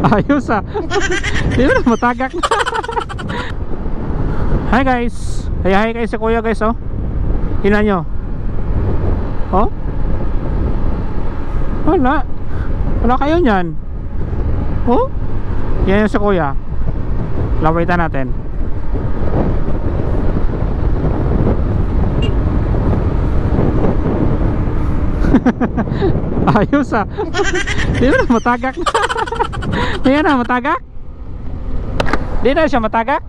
Ayos ah. Di ba na matagak na. Hi guys. Hi kayo sa kuya guys oh. Tingnan nyo. Oh. Wala. Wala kayo nyan. Oh. Yan yung sa kuya. Lawitan natin. Ayos ah. Di ba na matagak na. Ayan na matagak. Di na siya matagak.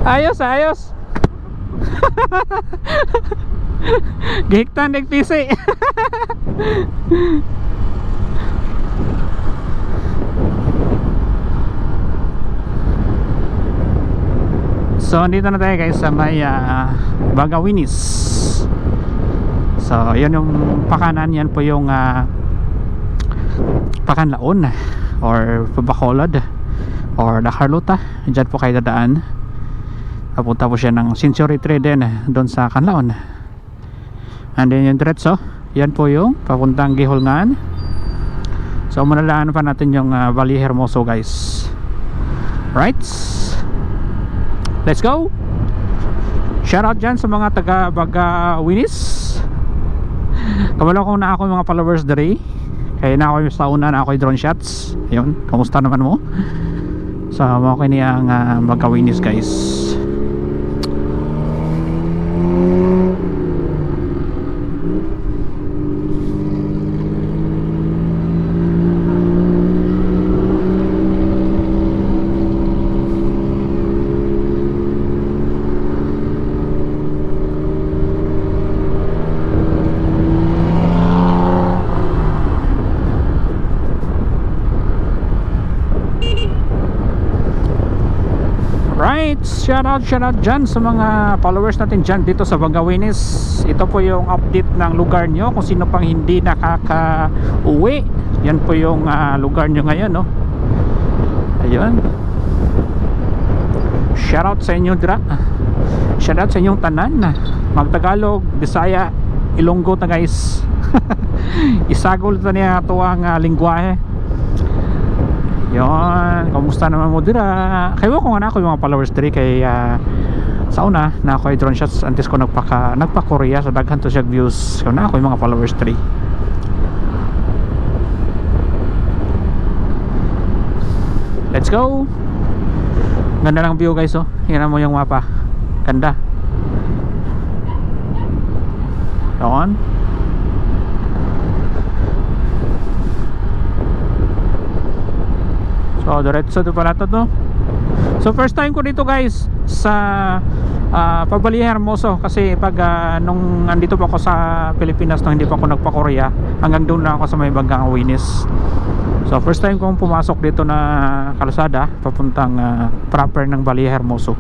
Ayos ayos. Gihiktan ng PC. So andito na tayo guys sa may Bagawinis. So yun yung pakanan, yan po yung Pakanlaon or Bacolod or Nakarluta. Diyan po kayo dadaan. Papunta po siya ng Century Trade din doon sa Kanlaon. And then yung diretso, yan po yung papuntang Gihulngan. So manalaan pa natin yung Valle Hermoso guys. Right? Let's go! Shout out dyan sa mga taga Bagawinis. Kabalo ko na ako yung mga followers dere. Kaya na ako yung sa una na ako yung drone shots. Ayun, kamusta naman mo? So mga kiniyang Bagawinis guys. Right, shout out dyan sa mga followers natin dyan dito sa Bagawinis. Ito po yung update ng lugar nyo kung sino pang hindi nakaka-uwi. Yan po yung lugar nyo ngayon no? Ayun. Shout out sa inyo dira. Shout out sa inyong tanan. Magtagalog, Bisaya, Ilonggo ta guys. Isagol ta niya ito ang lingwahe. Yon, kamusta naman mo dira? Kayo ko nga na ako yung mga followers diri kay sa una na ako ay drone shots antes ko nagpa-Korea sa daghan to siya views. So na ako yung mga followers diri. Let's go. Ganda lang view guys oh. Tingnan mo yung mapa. Ganda. Yon. So diretso to pala to no? So first time ko dito guys sa Valle Hermoso. Kasi pag nung andito pa ako sa Pilipinas, nung hindi pa ako nagpa-Korea, hanggang doon lang ako sa may Bagawinis. So first time kong pumasok dito na kalsada papuntang proper ng Valle Hermoso.